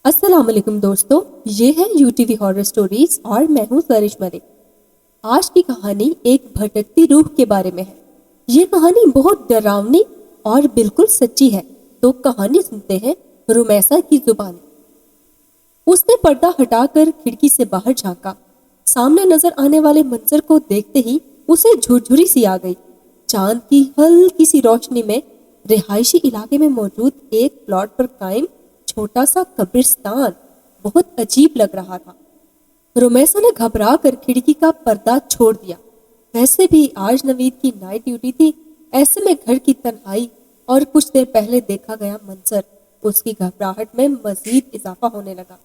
السلام علیکم دوستو، یہ ہے U T V horror stories اور میں ہوں سرش ملک۔ آج کی کہانی ایک بھٹکتی روح کے بارے میں ہے۔ یہ کہانی بہت ڈراؤنی اور بالکل سچی ہے، تو کہانی سنتے ہیں رومیسا کی زبان۔ اس نے پردہ ہٹا کر کھڑکی سے باہر جھانکا۔ سامنے نظر آنے والے منظر کو دیکھتے ہی اسے جھرجھری سی آ گئی۔ چاند کی ہلکی سی روشنی میں رہائشی علاقے میں موجود ایک پلاٹ پر قائم چھوٹا سا قبرستان بہت عجیب لگ رہا تھا۔ رومیسا نے گھبرا کر کھڑکی کا پردہ چھوڑ دیا۔ ویسے بھی آج نوید کی نائٹ ڈیوٹی تھی، ایسے میں گھر کی تنہائی اور کچھ دیر پہلے دیکھا گیا منظر اس کی گھبراہٹ میں مزید اضافہ ہونے لگا۔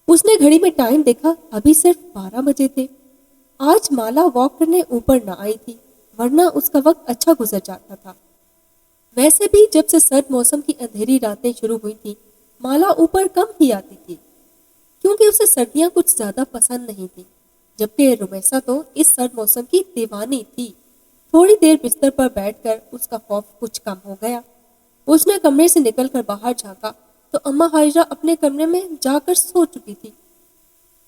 اس نے گھڑی میں ٹائم دیکھا، ابھی صرف 12 بجے تھے۔ آج مالا واک کرنے اوپر نہ آئی تھی، ورنہ اس کا وقت اچھا گزر جاتا تھا۔ ویسے بھی جب سے سرد موسم کی اندھیری راتیں شروع ہوئی تھی، مالا اوپر کم ہی آتی تھی، کیونکہ اسے سردیاں کچھ زیادہ پسند نہیں تھی، جبکہ رومیسا تو اس سرد موسم کی دیوانی تھی۔ تھوڑی دیر بستر پر بیٹھ کر اس کا خوف کچھ کم ہو گیا۔ اس نے کمرے سے نکل کر باہر جھانکا تو اماں ہاجرہ اپنے کمرے میں جا کر سو چکی تھی۔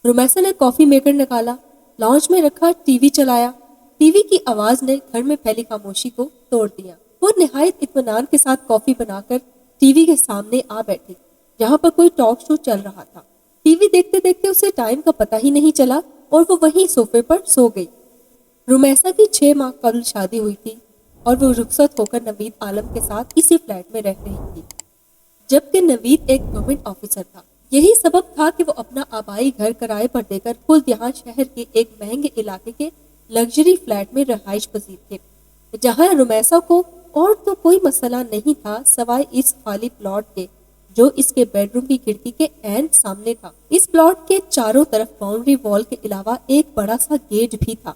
رومیسا نے کافی میکر نکالا، لاؤنج میں رکھا، ٹی وی چلایا۔ ٹی وی کی آواز نے گھر میں پھیلی خاموشی کو توڑ دیا۔ وہ نہایت اطمینان کے ساتھ کافی بنا کر ٹی وی کے سامنے آ بیٹھی، جہاں پر کوئی ٹاک شو چل رہا تھا۔ ٹی وی دیکھتے دیکھتے اسے ٹائم کا پتہ ہی نہیں چلا اور وہ وہیں صوفے پر سو گئی۔ رومیسا کی 6 ماہ قبل شادی ہوئی تھی اور وہ رخصت ہو کر نوید عالم کے ساتھ اسی فلیٹ میں رہ رہی تھی، جبکہ نوید ایک گورنمنٹ آفیسر تھا۔ یہی سبب تھا کہ وہ اپنا آبائی گھر کرائے پر دے کر خود یہاں شہر کے ایک مہنگے علاقے کے لگژری فلیٹ میں رہائش پذیر تھے، جہاں رومیسا کو اور تو کوئی مسئلہ نہیں تھا سوائے اس خالی پلاٹ کے جو اس کے بیڈ روم کی کھڑکی کے عین سامنے تھا۔ اس پلاٹ کے چاروں طرف باؤنڈری وال کے علاوہ ایک بڑا سا گیٹ بھی تھا۔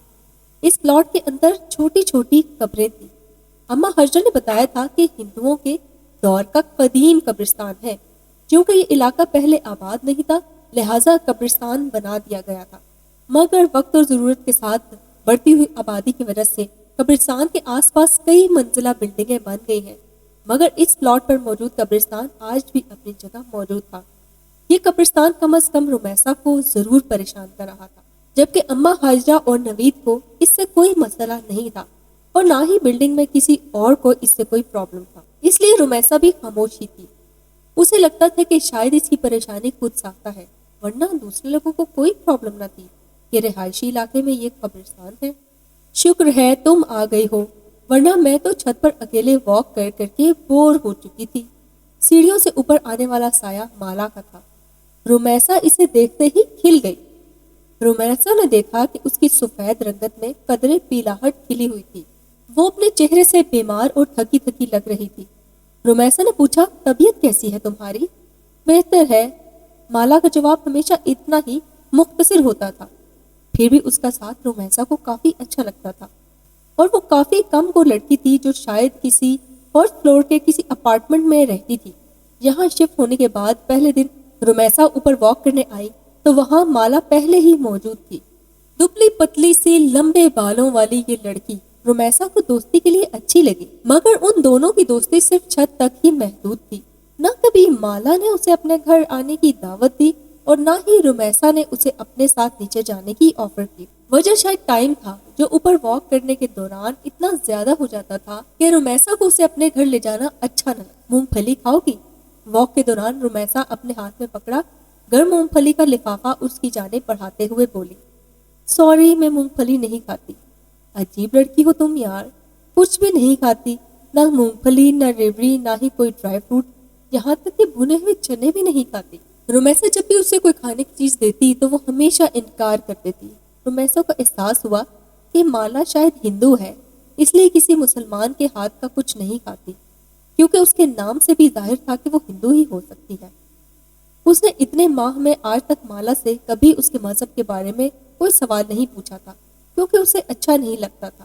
اس پلاٹ کے اندر چھوٹی چھوٹی قبریں تھیں۔ اماں ہاجرہ نے بتایا تھا کہ ہندوؤں کے دور کا قدیم قبرستان ہے، چونکہ یہ علاقہ پہلے آباد نہیں تھا، لہٰذا قبرستان بنا دیا گیا تھا، مگر وقت اور ضرورت کے ساتھ بڑھتی ہوئی آبادی کی وجہ سے قبرستان کے آس پاس کئی منزلہ بلڈنگیں بن گئی ہیں، مگر اس پلاٹ پر موجود قبرستان آج بھی اپنی جگہ موجود تھا۔ یہ قبرستان کم از کم رومیسا کو ضرور پریشان کر رہا تھا، جبکہ اماں ہاجرہ اور نوید کو اس سے کوئی مسئلہ نہیں تھا اور نہ ہی بلڈنگ میں کسی اور کو اس سے کوئی پرابلم تھا، اس لیے رومیسا بھی خاموش ہی تھی۔ اسے لگتا تھا کہ شاید اس کی پریشانی خود ساختہ ہے، ورنہ دوسرے لوگوں کو کوئی پرابلم نہ تھی کہ رہائشی علاقے میں یہ قبرستان ہے۔ شکر ہے تم آ گئی ہو، ورنہ میں تو چھت پر اکیلے واک کر کر کے بور ہو چکی تھی۔ سیڑھیوں سے اوپر آنے والا سایہ مالا کا تھا۔ رومیسا اسے دیکھتے ہی کھل گئی۔ رومیسا نے دیکھا کہ اس کی سفید رنگت میں قدرے پیلاہٹ کھلی ہوئی تھی۔ وہ اپنے چہرے سے بیمار اور تھکی تھکی لگ رہی تھی۔ رومیسا نے پوچھا، طبیعت کیسی ہے تمہاری؟ بہتر ہے، مالا کا جواب ہمیشہ اتنا ہی مختصر ہوتا تھا۔ پھر بھی اس کا ساتھ رومیسا کو کافی اچھا لگتا تھا، اور وہ کافی کم کو لڑکی تھی جو شاید کسی فرسٹ فلور کے کسی اپارٹمنٹ میں رہتی تھی۔ یہاں شفٹ ہونے کے بعد پہلے دن رومیسا اوپر واک کرنے آئی تو وہاں مالا پہلے ہی موجود تھی۔ دبلی پتلی سی لمبے بالوں والی یہ لڑکی رومیسا کو دوستی کے لیے اچھی لگی، مگر ان دونوں کی دوستی صرف چھت تک ہی محدود تھی۔ نہ کبھی مالا نے اسے اپنے گھر آنے کی دعوت دی اور نہ ہی رومیسا نے اسے اپنے ساتھ نیچے جانے کی آفر کی۔ وجہ شاید ٹائم تھا جو اوپر واک کرنے کے دوران اتنا زیادہ ہو جاتا تھا کہ رومیسا کو اسے اپنے گھر لے جانا اچھا نہ لگا۔ مونگ پھلی کھاؤ گی؟ واک کے دوران رومیسا اپنے ہاتھ میں پکڑا گرم مونگ پھلی کا لفافہ اس کی جانب بڑھاتے ہوئے بولی، سوری میں مونگ پھلی نہیں کھاتی۔ عجیب لڑکی ہو تم یار، کچھ بھی نہیں کھاتی، نہ مونگ پھلی، نہ ریوڑی، نہ ہی کوئی ڈرائی فروٹ، یہاں تک کہ بھنے ہوئے چنے بھی نہیں کھاتی۔ رومیسا جب بھی اسے کوئی کھانے کی چیز دیتی تو وہ ہمیشہ انکار کر دیتی۔ رومیسا کو احساس ہوا کہ مالا شاید ہندو ہے، اس لیے کسی مسلمان کے ہاتھ کا کچھ نہیں کھاتی، کیونکہ اس کے نام سے بھی ظاہر تھا کہ وہ ہندو ہی ہو سکتی ہے۔ اس نے اتنے ماہ میں آج تک مالا سے کبھی اس کے مذہب کے بارے میں کوئی سوال نہیں پوچھا تھا، کیونکہ اسے اچھا نہیں لگتا تھا۔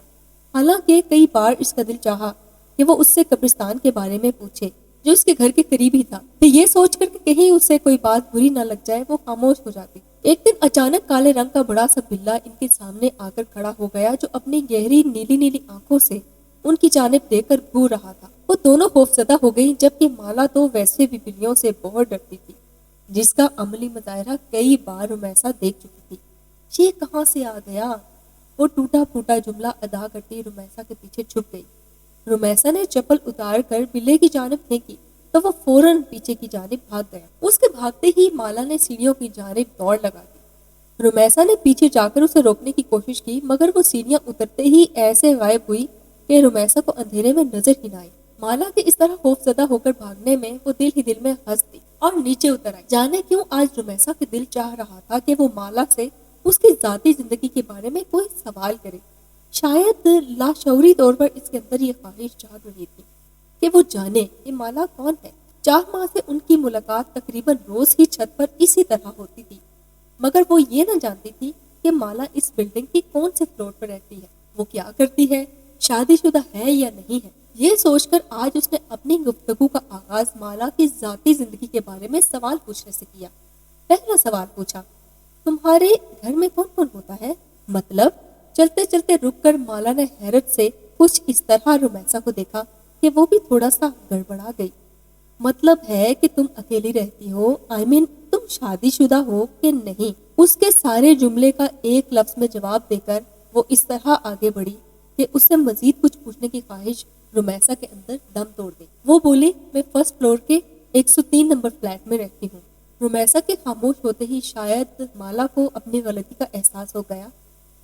حالانکہ کئی بار اس کا دل چاہا کہ وہ اس سے قبرستان کے بارے میں پوچھے جو اس کے گھر کے قریب ہی تھا، تو یہ سوچ کر کہ کہیں اسے کوئی بات بری نہ لگ جائے وہ خاموش ہو جاتی۔ ایک دن اچانک کالے رنگ کا بڑا سا بلا ان کے سامنے آ کر کھڑا ہو گیا، جو اپنی گہری نیلی نیلی آنکھوں سے ان کی جانب دیکھ کر گھور رہا تھا۔ وہ دونوں خوفزدہ ہو گئی، جبکہ مالا تو ویسے بھی بلیوں سے بہت ڈرتی تھی۔ جس کا عملی مظاہرہ کئی بار رمیسا دیکھ چکی تھی۔ یہ کہاں سے آ گیا؟ وہ ٹوٹا پھوٹا جملہ ادا کرتی رمیسا کے پیچھے چھپ گئی۔ رمیسا نے چپل اتار کر بلے کی جانب پھینکی تو وہ فوراً پیچھے کی جانب بھاگ گیا۔ اس کے بھاگتے ہی مالا نے سیڑھیوں کی جانب دوڑ لگا دی۔ رمیسا نے پیچھے جا کر اسے روکنے کی کوشش کی، مگر وہ سیڑھیاں اترتے ہی ایسے غائب ہوئی کہ رمیسا کو اندھیرے میں نظر ہی نہ آئی۔ مالا کے اس طرح خوف زدہ ہو کر بھاگنے میں وہ دل ہی دل میں ہنس دی اور نیچے اتر آئی۔ جانے کیوں آج رمیسا کے دل چاہ رہا تھا کہ وہ مالا سے اس کی ذاتی زندگی کے بارے میں کوئی سوال کرے۔ شاید لاشعوری طور پر اس کے اندر یہ خواہش جاگ رہی تھی کہ وہ جانے کہ مالا کون ہے۔ 4 ماہ سے ان کی ملاقات تقریباً روز ہی چھت پر اسی طرح ہوتی تھی، مگر وہ یہ نہ جانتی تھی کہ مالا اس بلڈنگ کی کون سے فلور پر رہتی ہے، وہ کیا کرتی ہے، شادی شدہ ہے یا نہیں ہے۔ یہ سوچ کر آج اس نے اپنی گفتگو کا آغاز مالا کی ذاتی زندگی کے بارے میں سوال پوچھنے سے کیا۔ پہلا سوال پوچھا، تمہارے گھر میں کون کون ہوتا ہے؟ مطلب؟ چلتے چلتے رک کر مالا نے حیرت سے کچھ اس طرح رمیسا کو دیکھا کہ وہ بھی تھوڑا سا گڑبڑا گئی۔ مطلب ہے کہ تم اکیلی رہتی ہو، تم شادی شدہ ہو کہ نہیں؟ اس کے سارے جملے کا ایک لفظ میں جواب دے کر وہ اس طرح آگے بڑھی کہ اس سے مزید کچھ پوچھنے کی خواہش رمیسا کے اندر دم توڑ گئی۔ وہ بولی، میں فرسٹ فلور کے 103 نمبر فلیٹ میں رہتی ہوں۔ رمیسا کے خاموش ہوتے ہی شاید مالا کو اپنی غلطی کا احساس ہو گیا،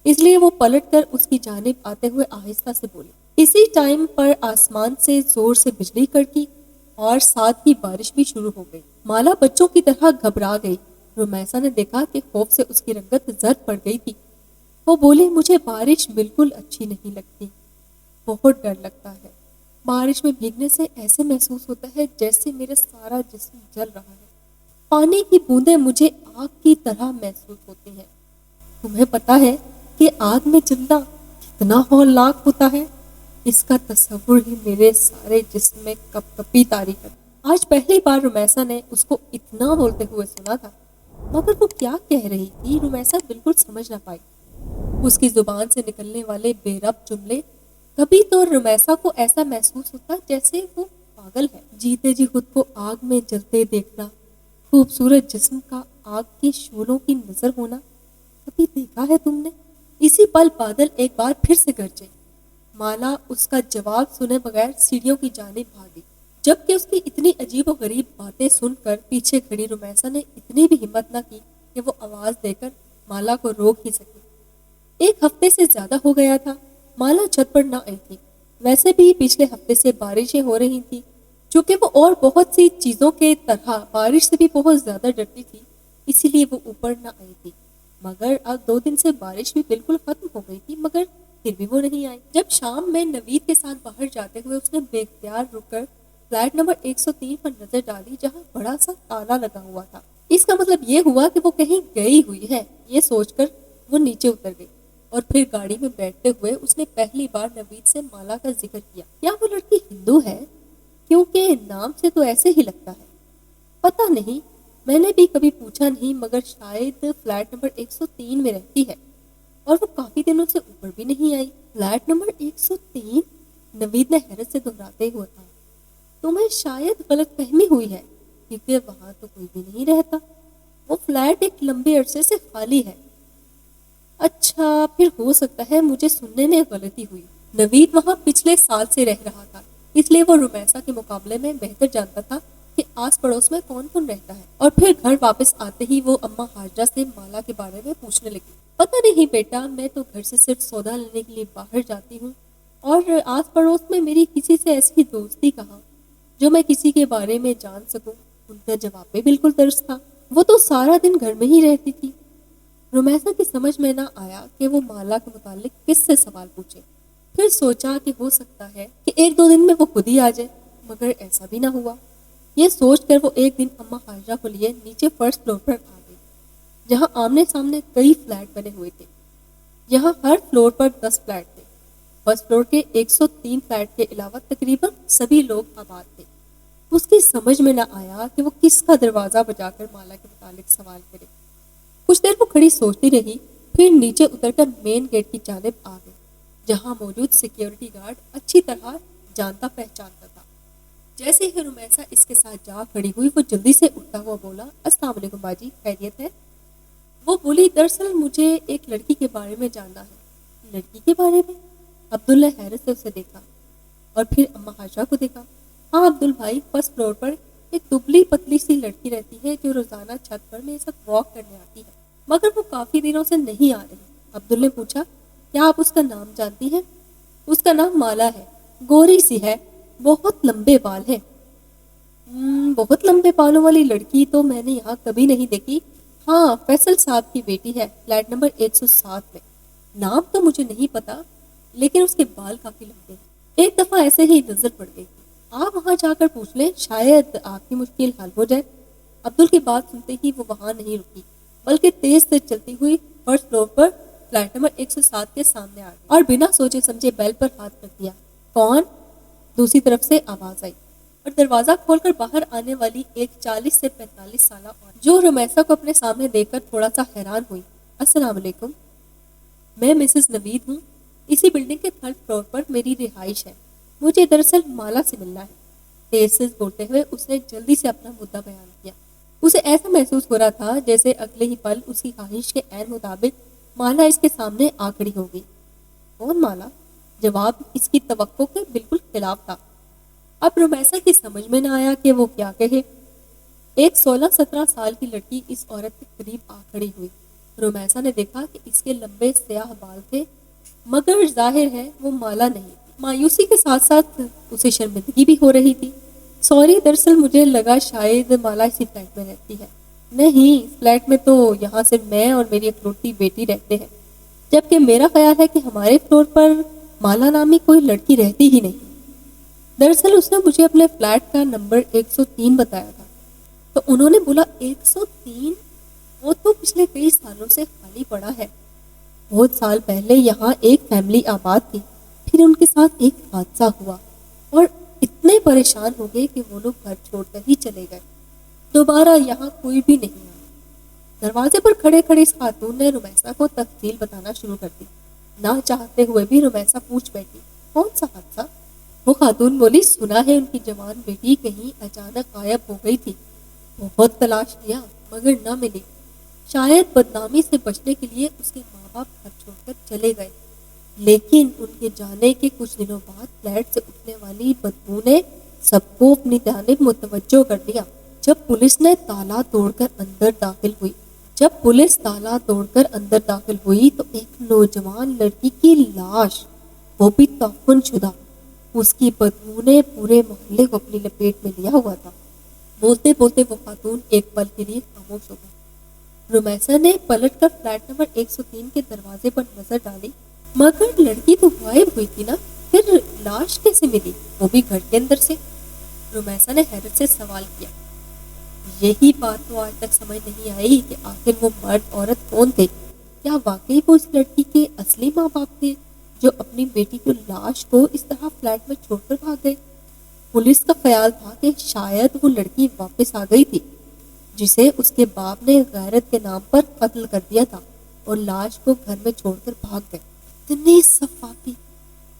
اس لیے وہ پلٹ کر اس کی جانب آتے ہوئے آہستہ سے بولی۔ اسی ٹائم پر آسمان سے زور سے بجلی کڑکی اور ساتھ ہی بارش بھی شروع ہو گئی۔ مالا بچوں کی طرح گھبرا گئی۔ رمیسا نے دیکھا کہ خوف سے اس کی رنگت زرد پڑ گئی تھی۔ وہ بولی، مجھے بارش بالکل اچھی نہیں لگتی، بہت ڈر لگتا ہے۔ بارش میں بھیگنے سے ایسے محسوس ہوتا ہے جیسے میرا سارا جسم جل رہا ہے۔ پانی کی بوندیں مجھے آگ کی طرح محسوس ہوتی ہیں۔ تمہیں پتا ہے کہ آگ میں جلنا کتنا ہولناک ہوتا ہے؟ اس کا تصور ہی میرے سارے جسم میں کپ کپی طاری کر۔ آج پہلی بار رمیسا نے اس کو اتنا بولتے ہوئے سنا تھا، مگر وہ کیا کہہ رہی تھی رمیسا بالکل سمجھ نہ پائی۔ اس کی زبان سے نکلنے والے بے ربط جملے، کبھی تو رمیسا کو ایسا محسوس ہوتا جیسے وہ پاگل ہے۔ جیتے جی خود کو آگ میں جلتے دیکھنا، خوبصورت جسم کا آگ کی شعلوں کی نظر ہونا، کبھی دیکھا ہے تم نے؟ اسی پل بادل ایک بار پھر سے گرجے۔ مالا اس کا جواب سنے بغیر سیڑھیوں کی جانب بھاگی، جبکہ اس کی اتنی عجیب و غریب باتیں سن کر پیچھے کھڑی رمیسا نے اتنی بھی ہمت نہ کی کہ وہ آواز دے کر مالا کو روک ہی سکی۔ 1 ہفتے سے زیادہ ہو گیا تھا مالا چھت پر نہ آئی تھی۔ ویسے بھی پچھلے ہفتے سے بارشیں ہو رہی تھی، چونکہ وہ اور بہت سی چیزوں کے طرح بارش سے بھی بہت زیادہ ڈرتی تھی، اسی لیے وہ اوپر نہ آئی تھی۔ مگر اب 2 دن سے بارش بھی بالکل ختم ہو گئی تھی، مگر پھر بھی وہ نہیں آئی۔ جب شام میں نوید کے ساتھ باہر جاتے ہوئے اس نے بے اختیار رک کر فلیٹ نمبر 103 پر نظر ڈالی، جہاں بڑا سا تالا لگا ہوا تھا۔ اس کا مطلب یہ ہوا کہ وہ کہیں گئی ہوئی ہے۔ یہ سوچ کر وہ نیچے اتر گئی اور پھر گاڑی میں بیٹھتے ہوئے اس نے پہلی بار نوید سے مالا کا ذکر کیا۔ کیا وہ لڑکی ہندو ہے؟ کیونکہ نام سے تو ایسے ہی لگتا ہے۔ پتہ نہیں، میں نے بھی کبھی پوچھا نہیں، مگر شاید فلیٹ نمبر 103 میں رہتی ہے، اور وہ کافی دنوں سے اوپر بھی نہیں آئی۔ Flat number 103؟ نوید نے حیرت سے دہراتے ہوئے کہا، تمہیں شاید غلط فہمی ہوئی ہے، کیونکہ وہاں تو کوئی بھی نہیں رہتا۔ وہ فلیٹ ایک لمبے عرصے سے خالی ہے۔ اچھا، پھر ہو سکتا ہے مجھے سننے میں غلطی ہوئی۔ نوید وہاں پچھلے سال سے رہ رہا تھا، اس لیے وہ رمیسا کے مقابلے میں بہتر جانتا تھا کہ آس پڑوس میں کون کون رہتا ہے، اور پھر گھر واپس آتے ہی وہ اماں ہاجرہ سے مالا کے بارے میں پوچھنے لگی۔ پتہ نہیں بیٹا، میں تو گھر سے صرف سودا لینے کے لیے باہر جاتی ہوں، اور آس پڑوس میں میری کسی سے ایسی دوستی کہاں جو میں کسی کے بارے میں جان سکوں۔ ان کا جواب بھی بالکل درست تھا، وہ تو سارا دن گھر میں ہی رہتی تھی۔ رمیسا کی سمجھ میں نہ آیا کہ وہ مالا کے متعلق کس سے سوال پوچھے۔ پھر سوچا کہ ہو سکتا ہے کہ 1-2 دن میں وہ خود ہی آ جائے، مگر ایسا بھی نہ ہوا۔ یہ سوچ کر وہ ایک دن اماں ہاجرہ کو لیے نیچے فرسٹ فلور پر آ گئی، جہاں آمنے سامنے کئی فلیٹ بنے ہوئے تھے۔ یہاں ہر فلور پر 10 فلیٹ تھے۔ فرسٹ فلور کے 103 فلیٹ کے علاوہ تقریباً سبھی لوگ آباد تھے۔ اس کی سمجھ میں نہ آیا کہ وہ کس کا دروازہ بجا کر مالا کے متعلق سوال کرے۔ کچھ دیر وہ کھڑی سوچتی رہی، پھر نیچے اتر کر مین گیٹ کی جانب آ گئی، جہاں موجود سیکیورٹی گارڈ اچھی طرح جانتا پہچانتا تھا۔ جیسے ہی رمیسا اس کے ساتھ جا کھڑی ہوئی وہ جلدی سے اٹھتا ہوا بولا، السلام علیکم باجی، خیریت ہے؟ وہ بولی، دراصل مجھے ایک لڑکی کے بارے میں جاننا ہے۔ لڑکی کے بارے میں؟ عبداللہ حیرت سے اسے دیکھا اور پھر اما حاشا کو دیکھا۔ ہاں عبدال بھائی، فرسٹ فلور پر ایک دبلی پتلی سی لڑکی رہتی ہے جو روزانہ چھت پر میرے ساتھ واک کرنے آتی ہے، مگر وہ کافی دنوں سے نہیں آ رہی۔ عبدال نے پوچھا، کیا آپ اس کا نام جانتی ہیں؟ اس کا نام مالا ہے، گوری سی ہے، بہت لمبے بال ہیں۔ بہت لمبے بالوں والی لڑکی تو میں نے یہاں کبھی نہیں دیکھی۔ ہاں، فیصل صاحب کی بیٹی ہے، فلیٹ نمبر 107 میں۔ نام تو مجھے نہیں پتا، لیکن اس کے بال کافی لمبے ہیں۔ ایک دفعہ ایسے ہی نظر پڑ گئی، آپ وہاں جا کر پوچھ لیں، شاید آپ کی مشکل حل ہو جائے۔ عبدال کی بات سنتے ہی وہ وہاں نہیں رکی، بلکہ تیز سے چلتی ہوئی فرسٹ فلور پر فلیٹ نمبر 107 کے سامنے آ گئی اور بنا سوچے سمجھے بیل پر ہاتھ رکھ دیا۔ کون؟ دوسری طرف سے آواز آئی اور دروازہ کھول کر باہر آنے والی ایک 40 سے 45 سالہ عورت جو رمیسا کو اپنے سامنے دیکھ کر تھوڑا سا حیران ہوئی۔ السلام علیکم، میں مسز نوید ہوں، اسی بلڈنگ کے 3rd فلور پر میری رہائش ہے، مجھے دراصل مالا سے ملنا ہے۔ تیز سے بولتے ہوئے اس نے جلدی سے اپنا مدعا بیان کیا۔ اسے ایسا محسوس ہو رہا تھا جیسے اگلے ہی پل اس کی خواہش کے عین مطابق مالا اس کے سامنے آ کھڑی ہوگی۔ کون مالا؟ جواب اس کی توقع کے بالکل خلاف تھا۔ اب رمیسا کی سمجھ میں نہ آیا کہ وہ کیا کہے۔ ایک 16-17 سال کی لڑکی اس عورت کے قریب آ کھڑی ہوئی۔ رمیسا نے دیکھا کہ اس کے لمبے سیاہ بال تھے، مگر ظاہر ہے وہ مالا نہیں۔ مایوسی کے ساتھ ساتھ اسے شرمندگی بھی ہو رہی تھی۔ سوری، دراصل مجھے لگا شاید مالا اسی فلیٹ میں رہتی ہے۔ نہیں، فلیٹ میں تو یہاں صرف میں اور میری اکلوتی بیٹی رہتے ہیں، جبکہ میرا خیال ہے کہ ہمارے فلور پر مالا نامی کوئی لڑکی رہتی ہی نہیں۔ دراصل اس نے مجھے اپنے فلیٹ کا نمبر 103 بتایا تھا۔ تو انہوں نے بولا 103؟ وہ تو پچھلے کئی سالوں سے خالی پڑا ہے۔ بہت سال پہلے یہاں ایک فیملی آباد تھی، پھر ان کے ساتھ ایک حادثہ ہوا اور اتنے پریشان ہو گئے کہ وہ لوگ گھر چھوڑ کر ہی چلے گئے، دوبارہ یہاں کوئی بھی نہیں آیا۔ دروازے پر کھڑے کھڑے اس خاتون نے رمیسا کو تفصیل بتانا شروع کر دی۔ نہ چاہتے ہوئے بھی رمیسا پوچھ بیٹھی، کون سا حادثہ؟ وہ خاتون بولی، سنا ہے ان کی جوان بیٹی کہیں اچانک غائب ہو گئی تھی، بہت تلاش کیا مگر نہ ملی، شاید بدنامی سے بچنے کے لیے اس کے ماں باپ گھر چھوڑ کر چلے گئے، لیکن ان کے جانے کے کچھ دنوں بعد فلیٹ سے اٹھنے والی بدبو نے سب کو اپنی جانب متوجہ کر لیا۔ جب پولیس تالا توڑ کر اندر داخل ہوئی تو ایک نوجوان لڑکی کی لاش، وہ بھی تعفن شدہ، اس کی بدبو نے پورے محلے کو اپنی لپیٹ میں لیا ہوا تھا۔ بولتے بولتے وہ خاتون ایک پل کے لیے خاموش ہو گئی۔ رمیسا نے پلٹ کر فلیٹ نمبر 103 کے دروازے پر نظر ڈالی، مگر لڑکی تو غائب ہوئی تھی نا، پھر لاش کیسے ملی، وہ بھی گھر کے اندر سے؟ رمیسا نے حیرت سے سوال کیا۔ یہی بات تو آج تک سمجھ نہیں آئی کہ آخر وہ مرد عورت کون تھے۔ کیا واقعی وہ اس لڑکی کے اصلی ماں باپ تھے جو اپنی بیٹی کی لاش کو اس طرح فلیٹ میں چھوڑ کر بھاگ گئے؟ پولیس کا خیال تھا کہ شاید وہ لڑکی واپس آ گئی تھی جسے اس کے باپ نے غیرت کے نام پر قتل کر دیا تھا اور لاش کو گھر میں چھوڑ کر بھاگ گئے۔ اتنی صفاقی!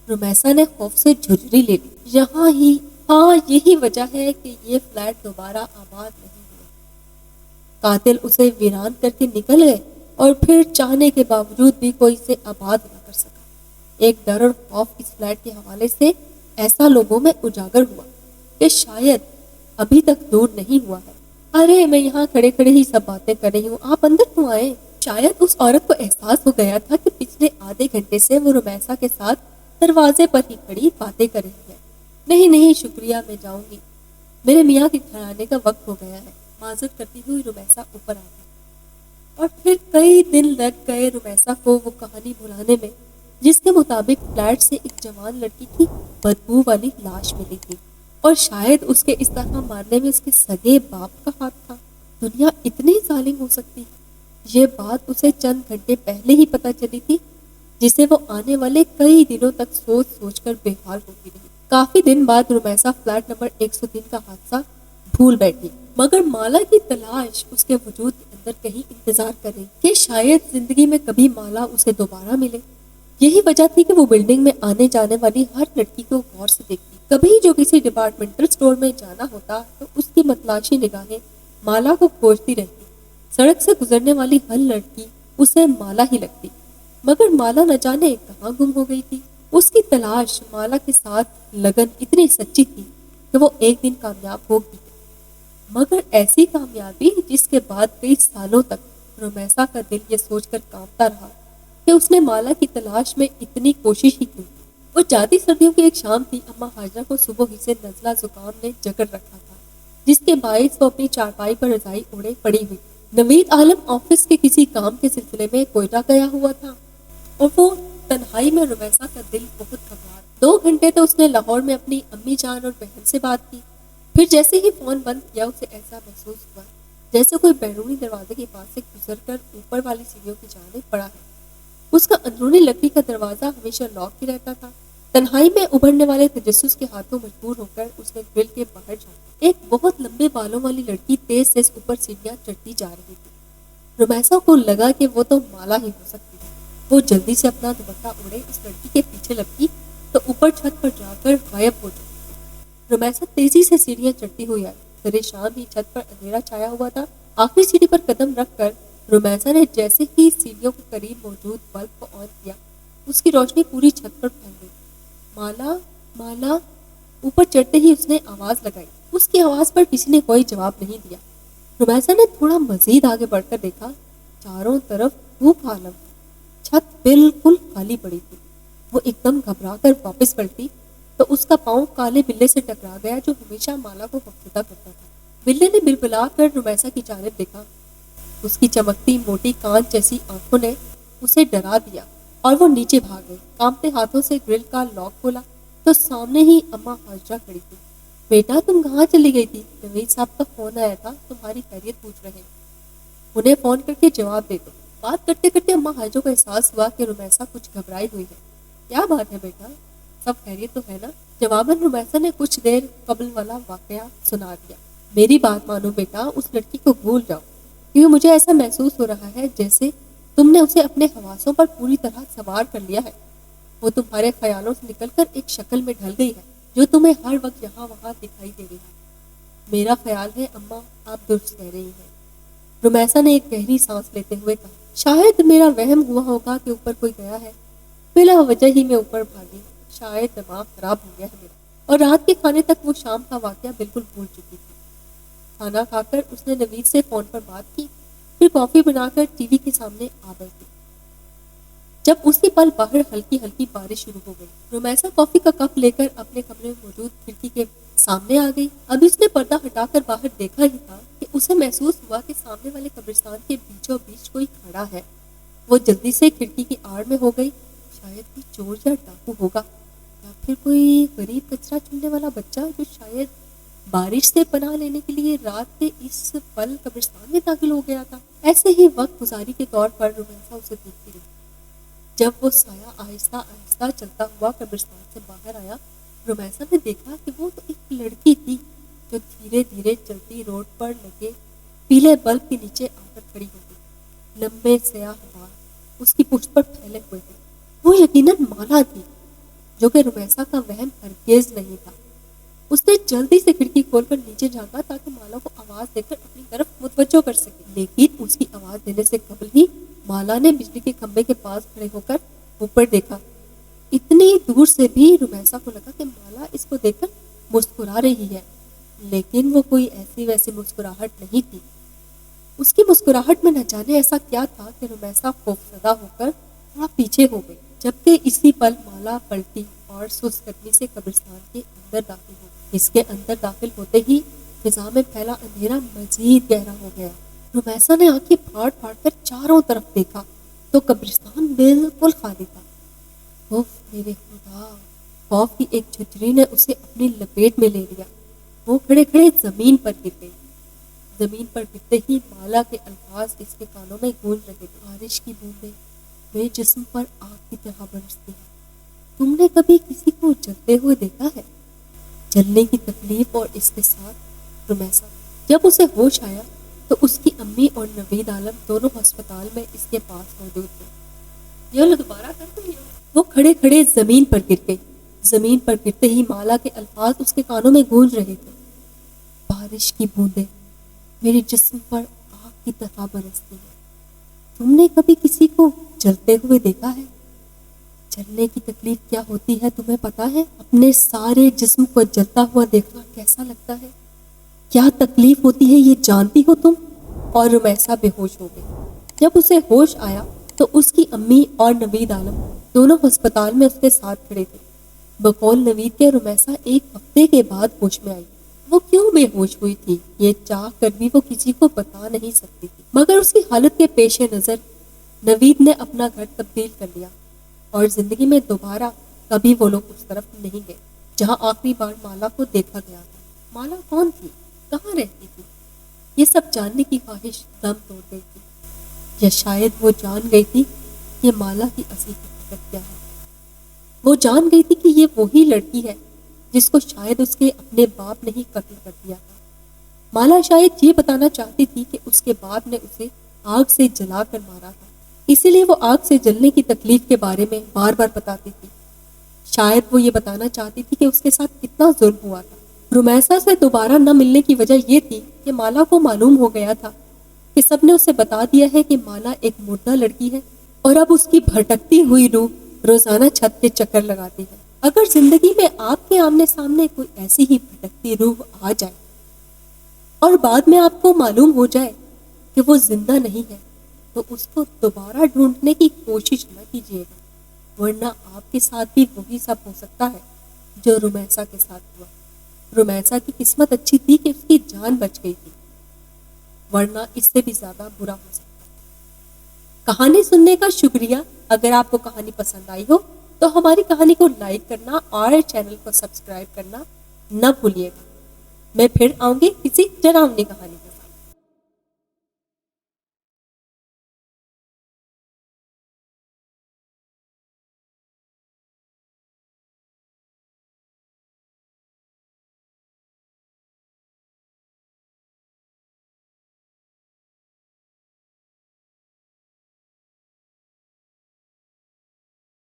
رمیسا نے خوف سے جھرجھری لے لی۔ یہاں ہی، ہاں یہی وجہ ہے کہ یہ فلیٹ دوبارہ آباد نہیں ہوا۔ قاتل اسے ویران کر کے نکل گئے اور پھر چاہنے کے باوجود بھی کوئی اسے آباد نہ کر سکا۔ ایک ڈر اور خوف اس فلیٹ کے حوالے سے ایسا لوگوں میں اجاگر ہوا کہ شاید ابھی تک دور نہیں ہوا ہے۔ ارے میں یہاں کھڑے کھڑے ہی سب باتیں کر رہی ہوں، آپ اندر کیوں آئے؟ شاید اس عورت کو احساس ہو گیا تھا کہ پچھلے آدھے گھنٹے سے وہ رمیسا کے ساتھ دروازے پر ہی کھڑی باتیں کر رہی ہے۔ نہیں نہیں شکریہ، میں جاؤں گی، میرے میاں کے گھر آنے کا وقت ہو گیا ہے۔ معذرت کرتی ہوئی رمیسا اوپر آ گئی اور پھر کئی دن لگ گئے رمیسا کو وہ کہانی بھلانے میں جس کے مطابق فلیٹ سے ایک جوان لڑکی کی بدبو والی لاش ملی تھی اور شاید اس کے اس طرح مارنے میں اس کے سگے باپ کا ہاتھ تھا۔ دنیا اتنی ظالم ہو سکتی ہے، یہ بات اسے چند گھنٹے پہلے ہی پتہ چلی تھی، جسے وہ آنے والے کئی دنوں تک سوچ سوچ کر بے حال ہوتی رہی۔ کافی دن بعد رمیسا فلیٹ نمبر 103 کا حادثہ بھول بیٹھی، مگر مالا کی تلاش اس کے وجود کے اندر کہیں انتظار کر رہی کہ شاید زندگی میں کبھی مالا اسے دوبارہ ملے۔ یہی وجہ تھی کہ وہ بلڈنگ میں آنے جانے والی ہر لڑکی کو غور سے دیکھتی. کبھی جو کسی ڈپارٹمنٹل اسٹور میں جانا ہوتا تو اس کی متلاشی نگاہیں مالا کو کھوجتی رہتی. سڑک سے گزرنے والی ہر لڑکی اسے مالا ہی لگتی. مگر مالا نہ جانے کہاں گم ہو گئی تھی. اس کی تلاش مالا کے ساتھ لگن اتنی سچی تھی کہ وہ ایک دن کامیاب ہوگی. مگر ایسی کامیابی جس کے بعد کئی سالوں تک رومیسا کا دل یہ سوچ کر کانپتا رہا کہ اس نے مالا کی تلاش میں اتنی کوشش ہی کیوں. وہ جاتی سردیوں کی ایک شام تھی. اماں حاجرہ کو صبح ہی سے نزلہ زکام نے جکڑ رکھا تھا، جس کے باعث وہ اپنی چارپائی پر رضائی اوڑے پڑی ہوئی. نوید عالم آفس کے کسی کام کے سلسلے میں کوئٹہ گیا ہوا تھا اور وہ تنہائی میں رومیسا کا دل بہت گھبرا. 2 گھنٹے تو اس نے لاہور میں اپنی امی جان اور بہن سے بات کی. پھر جیسے ہی فون بند کیا اسے ایسا محسوس ہوا جیسے کوئی بیرونی دروازے کے پاس سے گزر کر اوپر والی سیڑھیوں کی جانب پڑا ہے. اس کا اندرونی لکڑی کا دروازہ ہمیشہ لاک ہی رہتا تھا. تنہائی میں ابھرنے والے تجسس کے ہاتھوں مجبور ہو کر اس نے گرل کے باہر جھانکا. ایک بہت لمبے بالوں والی لڑکی تیز سے اوپر سیڑھیاں چڑھتی جا رہی تھی. رومیسا کو لگا کہ وہ تو مالا ہی ہو سکتی ہے. وہ جلدی سے اپنا دوپٹہ اوڑے اس لڑکی کے پیچھے لپکی تو اوپر چھت پر جا کر غائب ہو چکی. رومیسا تیزی سے سیڑھیاں چڑھتی ہوئی آئی. سرے شام ہی چھت پر اندھیرا چھایا ہوا تھا. آخری سیڑھی پر قدم رکھ کر رومیسا نے جیسے ہی سیڑھیوں کے قریب موجود بلب کو آن کیا اس کی روشنی پوری چھت پر پھیل گئی. مالا مالا. اوپر چڑھتے ہی اس نے آواز لگائی. اس کی آواز پر کسی نے کوئی جواب نہیں دیا. رومیسا نے تھوڑا مزید آگے بڑھ کر دیکھا. چاروں طرف دھوپ عالم تھا. چھت بالکل خالی پڑی تھی. وہ ایک دم گھبرا کر واپس پلٹی تو اس کا پاؤں کالے بلے سے ٹکرا گیا جو ہمیشہ مالا کو خوفزدہ کرتا تھا. بلے نے بلبلا کر رومیسا کی جانب دیکھا. اس کی چمکتی موٹی کانچ جیسی آنکھوں نے اسے ڈرا دیا اور وہ نیچے بھاگ گئی. کانپتے ہاتھوں سے گرل کا لاک کھولا تو سامنے ہی اماں حاجرہ کھڑی تھی. بیٹا تم کہاں چلی گئی تھی؟ نوید صاحب کا فون آیا تھا، تمہاری خیریت پوچھ رہے ہیں. انہیں فون کر کے جواب دے دو. بات کرتے کرتے اماں حاجرہ کو احساس ہوا کہ رومیسا کچھ گھبرائی ہوئی ہے. کیا بات ہے بیٹا، سب خیریت تو ہے نا؟ جواباً رومیسا نے کچھ دیر قبل والا واقعہ سنا دیا. میری بات مانو بیٹا، اس لڑکی کو بھول جاؤ کیونکہ مجھے ایسا محسوس ہو رہا ہے جیسے تم نے اسے اپنے حواسوں پر پوری طرح سوار کر لیا ہے. وہ تمہارے خیالوں سے نکل کر ایک شکل میں ڈھل گئی ہے جو تمہیں ہر وقت یہاں وہاں دکھائی دے رہی ہے. میرا خیال ہے اماں آپ درست کہہ رہی ہیں. رومیسا نے ایک گہری سانس لیتے ہوئے کہا. شاید میرا وہم ہوا ہوگا کہ اوپر کوئی گیا ہے. بلا وجہ ہی میں اوپر بھاگی. شاید دماغ خراب ہو گیا ہے میرا. اور رات کے کھانے تک وہ شام کا واقعہ بالکل بھول چکی تھی. کھانا کھا کر اس نے نوید سے فون پر بات کی. پھر کافی بنا کر ٹی وی کے سامنے آ بیٹھی. جب اسی پل باہر ہلکی ہلکی بارش شروع ہو گئی. رومیسا کافی کا کپ لے کر اپنے کمرے میں موجود کھڑکی کے سامنے آ گئی. ابھی اس نے پردہ ہٹا کر باہر دیکھا ہی تھا کہ اسے محسوس ہوا کہ سامنے والے قبرستان کے بیچوں بیچ کوئی کھڑا ہے. وہ جلدی سے کھڑکی کی آڑ میں ہو گئی. شاید کوئی چور یا ڈاکو ہوگا یا پھر کوئی غریب کچرا چننے والا بچہ جو شاید بارش سے پناہ لینے کے لیے رات کے اس پل قبرستان میں داخل ہو گیا تھا. ایسے ہی وقت گزاری کے طور پر رومیسا اسے دیکھتی رہی. جب وہ سایہ آہستہ آہستہ چلتا ہوا قبرستان سے باہر آیا، رومیسا نے دیکھا کہ وہ تو ایک لڑکی تھی جو دھیرے دھیرے چلتی روڈ پر لگے پیلے بلب کے نیچے آ کر کھڑی ہو گئی. لمبے سیاہ بال اس کی پشت پر پھیلے ہوئے تھے. وہ یقیناً مالا تھی جو کہ رومیسا کا وہم ہرگز نہیں تھا. اس نے جلدی سے کھڑکی کھول کر نیچے جھانکا تاکہ مالا کو آواز دے کر اپنی طرف متوجہ کر سکے. لیکن اس کی آواز دینے سے قبل ہی مالا نے بجلی کے کھمبے کے پاس کھڑے ہو کر اوپر دیکھا. اتنی دور سے بھی رومیسا کو لگا کہ مالا اس کو دیکھ کر مسکرا رہی ہے، لیکن وہ کوئی ایسی ویسی مسکراہٹ نہیں تھی. اس کی مسکراہٹ میں نہ جانے ایسا کیا تھا کہ رومیسا خوفزدہ ہو کر تھوڑا پیچھے ہو گئی. جبکہ اسی پل مالا پلٹی اور سست قدمی سے قبرستان کے اندر داخل ہو. اس کے اندر داخل ہوتے ہی فضا میں پھیلا اندھیرا مزید گہرا ہو گیا. رومیسا نے آنکھیں پھاڑ پھاڑ کر چاروں طرف دیکھا تو قبرستان بالکل خالی تھا. اوف میرے خدا! خوف کی ایک جھجھری نے اسے اپنی لپیٹ میں لے لیا. وہ کھڑے کھڑے زمین پر گر گئی. زمین پر گرتے ہی مالا کے الفاظ اس کے کانوں میں گونج رہے تھے. بارش کی بوندیں میرے جسم پر آگ کی طرح برستی ہیں. تم نے کبھی کسی کو جلتے ہوئے دیکھا ہے؟ جلنے کی تکلیف اور اس کے ساتھ رومیسا. جب اسے ہوش آیا تو اس کی امی اور نوید عالم دونوں ہسپتال میں اس کے پاس موجود تھے. یہ دوبارہ کر دیں گے وہ کھڑے کھڑے زمین پر گر گئی۔ زمین پر گرتے ہی مالا کے الفاظ اس کے کانوں میں گونج رہے تھے، بارش کی بوندیں میرے جسم پر آگ کی طرح برستی ہیں۔ تم نے کبھی کسی کو جلتے ہوئے دیکھا ہے؟ جلنے کی تکلیف کیا ہوتی ہے تمہیں پتا ہے؟ اپنے سارے جسم کو جلتا ہوا دیکھنا کیسا لگتا ہے؟ کیا تکلیف ہوتی ہے یہ جانتی ہو تم؟ اور رمیسا بے ہوش ہو گئی۔ جب اسے ہوش آیا تو اس کی امی اور نوید عالم دونوں ہسپتال میں اس کے ساتھ کھڑے تھے۔ بقول نوید کے رمیسا ایک ہفتے کے بعد ہوش میں آئی۔ وہ کیوں بے ہوش ہوئی تھی یہ چاہ کر بھی وہ کسی کو بتا نہیں سکتی تھی، مگر اس کی حالت کے پیش نظر نوید نے اپنا گھر تبدیل کر لیا اور زندگی میں دوبارہ کبھی وہ لوگ اس طرف نہیں گئے جہاں آخری بار مالا کو دیکھا گیا تھا۔ مالا کون تھی؟ کہاں رہتی تھی؟ یہ سب جاننے کی خواہش دم توڑ گئی تھی، یا شاید وہ جان گئی تھی کہ مالا کی اصل حقیقت کیا ہے۔ وہ جان گئی تھی کہ یہ وہی لڑکی ہے جس کو شاید اس کے اپنے باپ نے ہی قتل کر دیا تھا۔ مالا شاید یہ بتانا چاہتی تھی کہ اس کے باپ نے اسے آگ سے جلا کر مارا تھا، اسی لیے وہ آگ سے جلنے کی تکلیف کے بارے میں بار بار بتاتی تھی۔ شاید وہ یہ بتانا چاہتی تھی کہ اس کے ساتھ کتنا ظلم ہوا تھا۔ رمیسا سے دوبارہ نہ ملنے کی وجہ یہ تھی کہ مالا کو معلوم ہو گیا تھا کہ سب نے اسے بتا دیا ہے کہ مالا ایک مردہ لڑکی ہے اور اب اس کی بھٹکتی ہوئی روح روزانہ چھت کے چکر لگاتی ہے۔ اگر زندگی میں آپ کے آمنے سامنے کوئی ایسی ہی بھٹکتی روح آ جائے اور بعد میں آپ کو معلوم ہو جائے کہ وہ زندہ نہیں ہے تو اس کو دوبارہ ڈھونڈنے کی کوشش نہ کیجیے گا، ورنہ آپ کے ساتھ بھی وہی سب ہو سکتا ہے جو رمیسا کے ساتھ ہوا۔ رمیسا کی قسمت اچھی تھی کہ اس کی جان بچ گئی تھی، ورنہ اس سے بھی زیادہ برا ہو سکتا ہے۔ کہانی سننے کا شکریہ۔ اگر آپ کو کہانی پسند آئی ہو تو ہماری کہانی کو لائک کرنا اور چینل کو سبسکرائب کرنا نہ بھولیے گا۔ میں پھر آؤں گی کسی ڈراؤنی کہانی۔